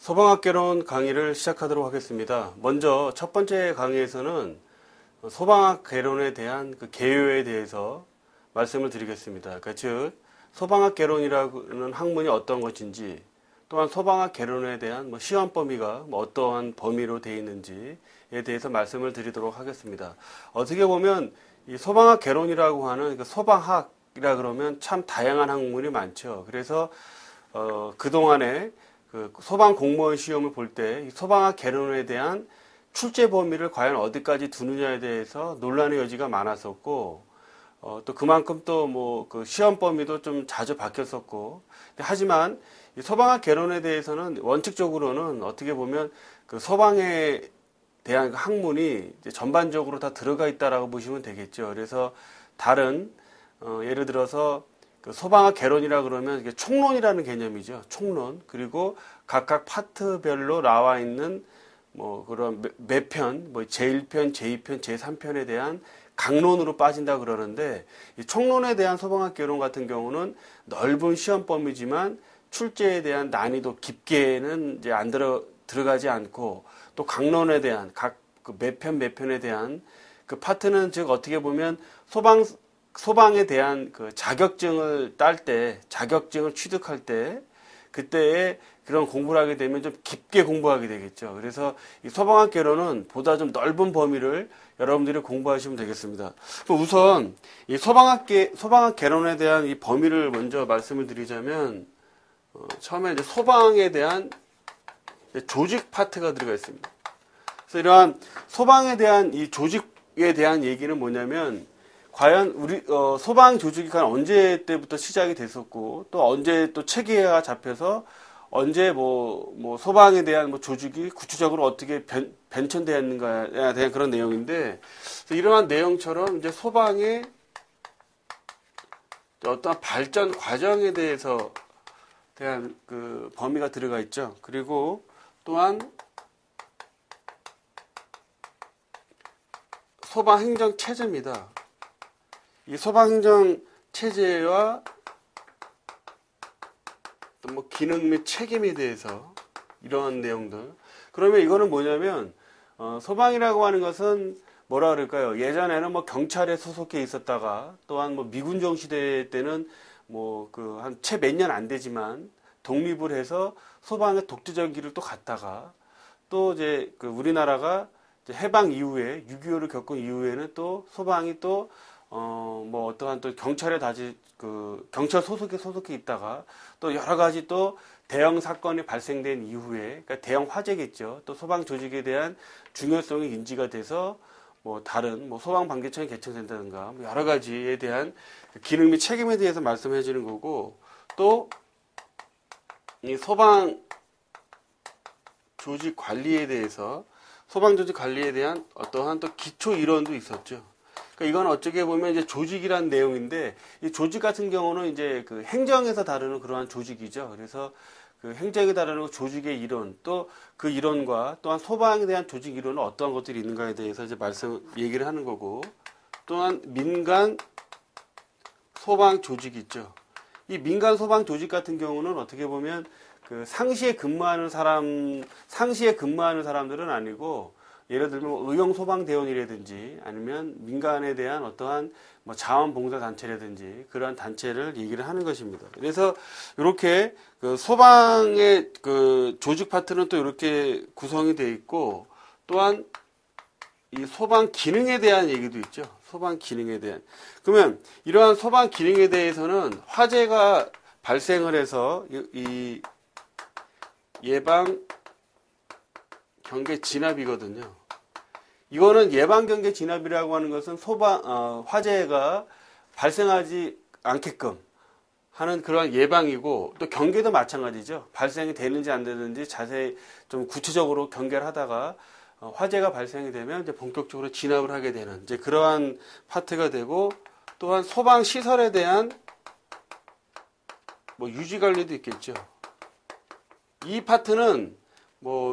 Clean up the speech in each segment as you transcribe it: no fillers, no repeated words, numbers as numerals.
소방학 개론 강의를 시작하도록 하겠습니다. 먼저 첫 번째 강의에서는 소방학 개론에 대한 그 개요에 대해서 말씀을 드리겠습니다. 그러니까 즉 소방학 개론이라는 학문이 어떤 것인지, 또한 소방학 개론에 대한 시험 범위가 어떠한 범위로 되어 있는지에 대해서 말씀을 드리도록 하겠습니다. 어떻게 보면 이 소방학 개론이라고 하는 그 소방학이라 그러면 참 다양한 학문이 많죠. 그래서 그동안에 그 소방 공무원 시험을 볼 때 소방학 개론에 대한 출제 범위를 과연 어디까지 두느냐에 대해서 논란의 여지가 많았었고, 또 그만큼 또 그 시험 범위도 좀 자주 바뀌었었고, 하지만 이 소방학 개론에 대해서는 원칙적으로는 어떻게 보면 그 소방에 대한 학문이 이제 전반적으로 다 들어가 있다라고 보시면 되겠죠. 그래서 다른 예를 들어서 그 소방학 개론이라 그러면 이게 총론이라는 개념이죠. 총론. 그리고 각각 파트별로 나와 있는 그런 몇 편, 제1편, 제2편, 제3편에 대한 강론으로 빠진다 그러는데, 이 총론에 대한 소방학 개론 같은 경우는 넓은 시험 범위지만 출제에 대한 난이도 깊게는 이제 안 들어가지 않고, 또 강론에 대한 각 몇 편에 대한 그 파트는 즉 어떻게 보면 소방에 대한 그 자격증을 딸 때, 자격증을 취득할 때, 그때에 그런 공부를 하게 되면 좀 깊게 공부하게 되겠죠. 그래서 이 소방학 개론은 보다 좀 넓은 범위를 여러분들이 공부하시면 되겠습니다. 우선 이 소방학 개론에 대한 이 범위를 먼저 말씀을 드리자면, 처음에 이제 소방에 대한 조직 파트가 들어가 있습니다. 그래서 이러한 소방에 대한 이 조직에 대한 얘기는 뭐냐면, 과연 우리 소방 조직이 과연 언제 때부터 시작이 됐었고, 또 언제 또 체계가 잡혀서 언제 소방에 대한 조직이 구체적으로 어떻게 변천되었는가에 대한 그런 내용인데, 이러한 내용처럼 이제 소방의 어떤 발전 과정에 대해서 대한 그 범위가 들어가 있죠. 그리고 또한 소방 행정 체제입니다. 이 소방행정 체제와 또 기능 및 책임에 대해서 이러한 내용들. 그러면 이거는 뭐냐면, 소방이라고 하는 것은 뭐라 그럴까요? 예전에는 경찰에 소속해 있었다가, 또한 미군정 시대 때는 한 채 몇 년 안 되지만 독립을 해서 소방의 독재적 길을 또 갔다가, 또 이제 그 우리나라가 이제 해방 이후에 6.25를 겪은 이후에는 또 소방이 또 어떠한 또 경찰에 다시 경찰 소속해 있다가, 또 여러 가지 또 대형 사건이 발생된 이후에, 그러니까 대형 화재겠죠. 또 소방 조직에 대한 중요성이 인지가 돼서 다른 소방 방계청이 개청된다든가 여러 가지에 대한 기능 및 책임에 대해서 말씀해 주는 거고, 또 이 소방 조직 관리에 대해서, 소방 조직 관리에 대한 어떠한 또 기초 이론도 있었죠. 그러니까 이건 어떻게 보면 이제 조직이라는 내용인데, 이 조직 같은 경우는 이제 그 행정에서 다루는 그러한 조직이죠. 그래서 그 행정에 다루는 조직의 이론, 또 그 이론과 또한 소방에 대한 조직 이론은 어떠한 것들이 있는가에 대해서 이제 얘기를 하는 거고, 또한 민간 소방 조직이 있죠. 이 민간 소방 조직 같은 경우는 어떻게 보면 그 상시에 근무하는 사람들은 아니고, 예를 들면 의용소방대원이라든지 아니면 민간에 대한 어떠한 자원봉사단체라든지 그러한 단체를 얘기를 하는 것입니다. 그래서 이렇게 그 소방의 그 조직 파트는 또 이렇게 구성이 되어 있고, 또한 이 소방 기능에 대한 얘기도 있죠. 소방 기능에 대한. 그러면 이러한 소방 기능에 대해서는 화재가 발생을 해서 이 예방 경계 진압이거든요. 이거는 예방 경계 진압이라고 하는 것은 화재가 발생하지 않게끔 하는 그러한 예방이고, 또 경계도 마찬가지죠. 발생이 되는지 안 되는지 자세히 좀 구체적으로 경계를 하다가 화재가 발생이 되면 이제 본격적으로 진압을 하게 되는 이제 그러한 파트가 되고, 또한 소방 시설에 대한 유지 관리도 있겠죠. 이 파트는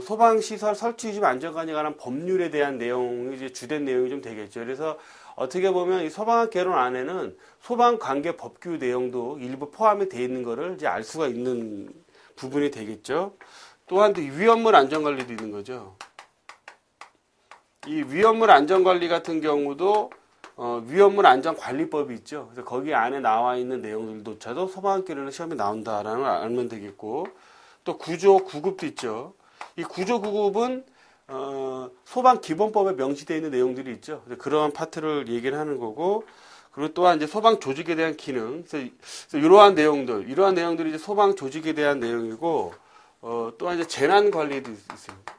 소방시설 설치 유지 안전관리에 관한 법률에 대한 내용이 이제 주된 내용이 좀 되겠죠. 그래서 어떻게 보면 이 소방학 개론 안에는 소방관계 법규 내용도 일부 포함이 되어 있는 것을 이제 알 수가 있는 부분이 되겠죠. 또한 위험물 안전관리도 있는 거죠. 이 위험물 안전관리 같은 경우도 위험물 안전관리법이 있죠. 그래서 거기 안에 나와 있는 내용들조차도 소방학개론의 시험에 나온다라는 걸 알면 되겠고, 또 구조 9급도 있죠. 이 구조 9급은 소방 기본법에 명시되어 있는 내용들이 있죠. 그래서 그러한 파트를 얘기를 하는 거고, 그리고 또한 이제 소방 조직에 대한 기능, 그래서 이러한 내용들이 이제 소방 조직에 대한 내용이고, 또한 이제 재난 관리도 있습니다.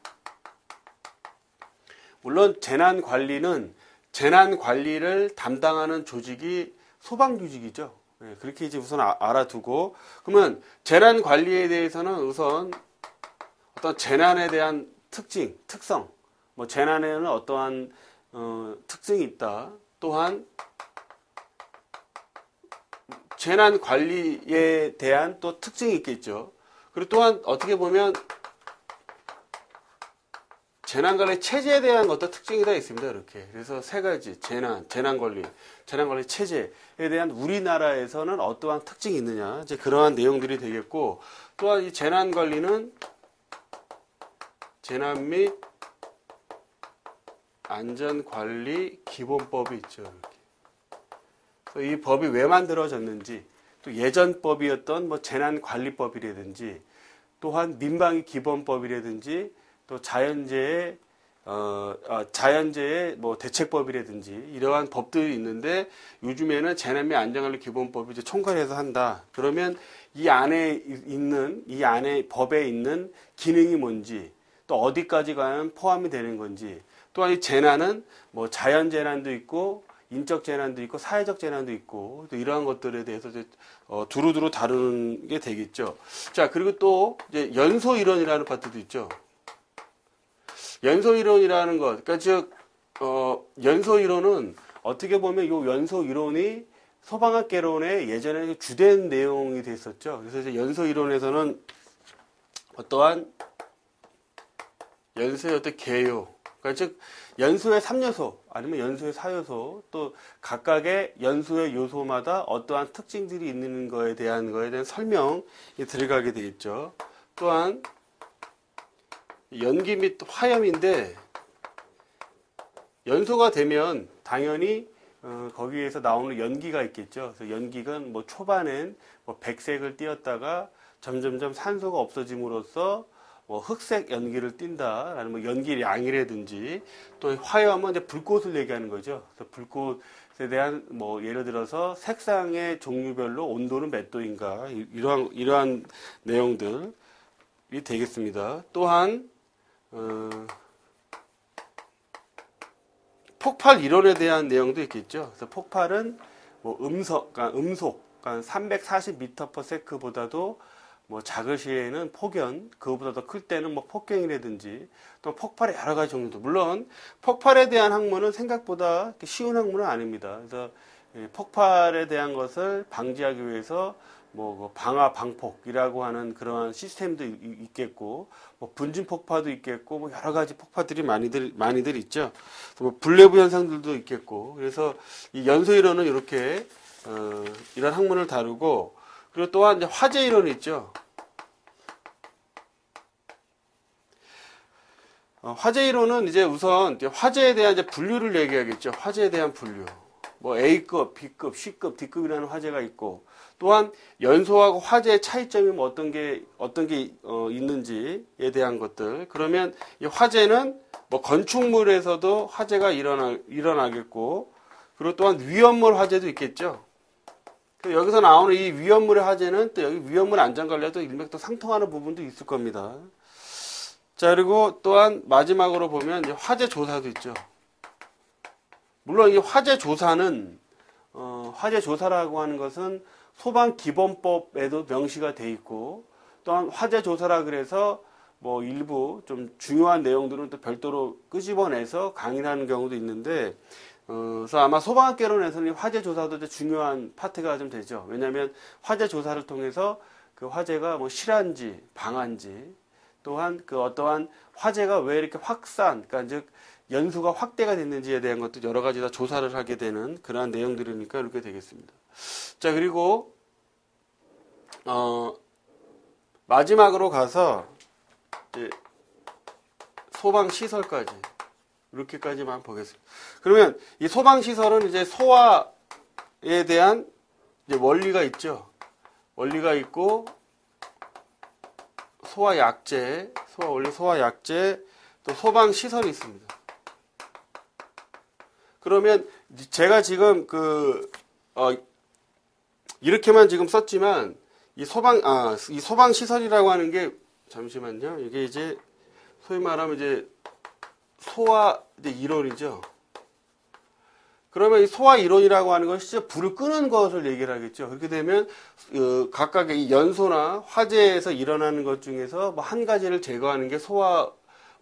물론 재난 관리를 담당하는 조직이 소방 조직이죠. 네, 그렇게 이제 우선 알아두고, 그러면 재난 관리에 대해서는 우선 어떤 재난에 대한 특성, 뭐 재난에는 어떠한 특징이 있다. 또한 재난 관리에 대한 또 특징이 있겠죠. 그리고 또한 어떻게 보면 재난관리 체제에 대한 어떤 특징이 다 있습니다. 이렇게. 그래서 세 가지 재난관리 체제에 대한 우리나라에서는 어떠한 특징이 있느냐. 이제 그러한 내용들이 되겠고, 또한 이 재난관리는 재난 및 안전관리 기본법이 있죠. 이렇게. 그래서 이 법이 왜 만들어졌는지, 또 예전 법이었던 뭐 재난관리법이라든지, 또한 민방위 기본법이라든지, 또 자연재해 뭐 대책법이라든지 이러한 법들이 있는데, 요즘에는 재난 및 안전관리 기본법을 이제 총괄해서 한다. 그러면 이 안에 법에 있는 기능이 뭔지, 또 어디까지 가면 포함이 되는 건지, 또한 이 재난은 뭐 자연 재난도 있고 인적 재난도 있고 사회적 재난도 있고, 또 이러한 것들에 대해서 이제 두루두루 다루는 게 되겠죠. 자, 그리고 또 이제 연소 이론이라는 파트도 있죠. 연소 이론이라는 것, 그러니까 즉 연소 이론은 어떻게 보면 이 연소 이론이 소방학개론의 예전에 주된 내용이 됐었죠. 그래서 이제 연소 이론에서는 어떠한 연소의 어떤 개요, 그러니까 즉 연소의 3요소 아니면 연소의 4요소, 또 각각의 연소의 요소마다 어떠한 특징들이 있는 거에 대한 설명이 들어가게 되겠죠. 또한 연기 및 화염인데, 연소가 되면 당연히 거기에서 나오는 연기가 있겠죠. 그래서 연기는 뭐 초반엔 뭐 백색을 띄었다가 점점점 산소가 없어짐으로써 뭐 흑색 연기를 띈다라는 뭐 연기 양이라든지, 또 화염은 이제 불꽃을 얘기하는 거죠. 그래서 불꽃에 대한 뭐 예를 들어서 색상의 종류별로 온도는 몇 도인가, 이러한 내용들이 되겠습니다. 또한 폭발 이론에 대한 내용도 있겠죠. 그래서 폭발은 뭐 그러니까 340m/s보다도 뭐 작을 시에는 폭연, 그거보다 더 클 때는 뭐 폭경이라든지, 또 폭발의 여러 가지 종류도, 물론 폭발에 대한 학문은 생각보다 쉬운 학문은 아닙니다. 그래서 폭발에 대한 것을 방지하기 위해서 뭐 방화 방폭이라고 하는 그러한 시스템도 있겠고, 뭐 분진 폭파도 있겠고, 뭐 여러 가지 폭파들이 많이들 있죠. 뭐 불내부 현상들도 있겠고, 그래서 이 연소 이론은 이렇게 이런 학문을 다루고, 그리고 또한 이제 화재 이론이 있죠. 화재 이론은 이제 우선 화재에 대한 이제 분류를 얘기하겠죠. 화재에 대한 분류. 뭐 A급, B급, C급, D급이라는 화재가 있고, 또한 연소하고 화재의 차이점이 뭐 어떤 게 있는지에 대한 것들. 그러면 이 화재는 뭐 건축물에서도 화재가 일어나겠고, 그리고 또한 위험물 화재도 있겠죠. 여기서 나오는 이 위험물의 화재는 또 여기 위험물 안전관리와도 일맥도 상통하는 부분도 있을 겁니다. 자, 그리고 또한 마지막으로 보면 이제 화재 조사도 있죠. 물론 이 화재 조사는 화재 조사라고 하는 것은 소방 기본법에도 명시가 돼 있고, 또한 화재 조사라 그래서 뭐 일부 좀 중요한 내용들은 또 별도로 끄집어내서 강의하는 경우도 있는데, 그래서 아마 소방학개론에서는 화재 조사도 이제 중요한 파트가 좀 되죠. 왜냐하면 화재 조사를 통해서 그 화재가 뭐 실한지 방한지, 또한 그 어떠한 화재가 왜 이렇게 그러니까 즉 연소가 확대가 됐는지에 대한 것도 여러 가지 다 조사를 하게 되는 그러한 내용들이니까 이렇게 되겠습니다. 자, 그리고 마지막으로 가서 이제 소방시설까지 이렇게까지만 보겠습니다. 그러면 이 소방시설은 이제 소화에 대한 이제 원리가 있죠. 원리가 있고 소화약제, 소화원리, 소화약제, 또 소방시설이 있습니다. 그러면 제가 지금 이렇게만 지금 썼지만 이 소방시설이라고 하는 게 잠시만요. 이게 이제 소위 말하면 이제 소화 이론이죠. 그러면 이 소화 이론이라고 하는 건 진짜 불을 끄는 것을 얘기를 하겠죠. 그렇게 되면 각각의 이 연소나 화재에서 일어나는 것 중에서 뭐 한 가지를 제거하는 게 소화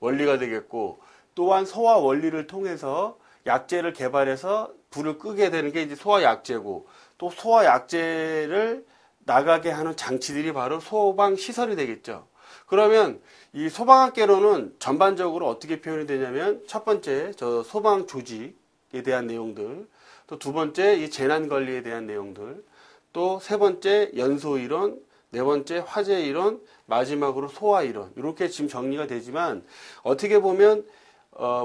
원리가 되겠고, 또한 소화 원리를 통해서 약제를 개발해서 불을 끄게 되는 게 이제 소화 약제고, 또 소화 약제를 나가게 하는 장치들이 바로 소방 시설이 되겠죠. 그러면 이 소방학개론은 전반적으로 어떻게 표현이 되냐면, 첫 번째 저 소방 조직에 대한 내용들, 또 두 번째 이 재난 관리에 대한 내용들, 또 세 번째 연소 이론, 네 번째 화재 이론, 마지막으로 소화 이론, 이렇게 지금 정리가 되지만, 어떻게 보면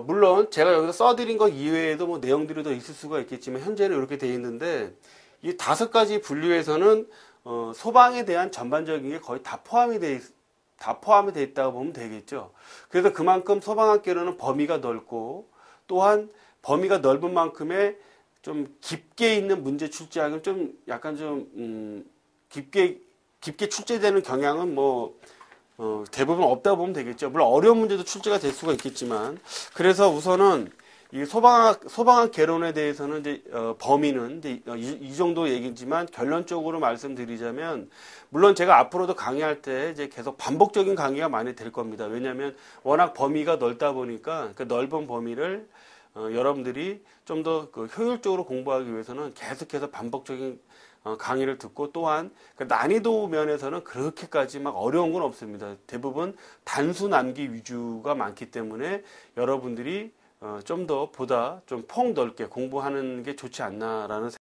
물론 제가 여기서 써드린 것 이외에도 뭐 내용들이 더 있을 수가 있겠지만 현재는 이렇게 되어 있는데, 이 5가지 분류에서는 소방에 대한 전반적인 게 거의 다 포함이 돼 있다고 보면 되겠죠. 그래서 그만큼 소방학개론은 범위가 넓고, 또한 범위가 넓은 만큼의 좀 깊게 있는 문제 출제하기는 좀 약간 좀 깊게 출제되는 경향은 대부분 없다고 보면 되겠죠. 물론 어려운 문제도 출제가 될 수가 있겠지만, 그래서 우선은 이 소방학 개론에 대해서는 이제 범위는 이제 이 정도 얘기지만, 결론적으로 말씀드리자면, 물론 제가 앞으로도 강의할 때 이제 계속 반복적인 강의가 많이 될 겁니다. 왜냐하면 워낙 범위가 넓다 보니까 그 넓은 범위를 여러분들이 좀 더 효율적으로 공부하기 위해서는 계속해서 반복적인 강의를 듣고, 또한 그 난이도 면에서는 그렇게까지 막 어려운 건 없습니다. 대부분 단수 남기 위주가 많기 때문에 여러분들이 좀 더 보다 좀 폭 넓게 공부하는 게 좋지 않나라는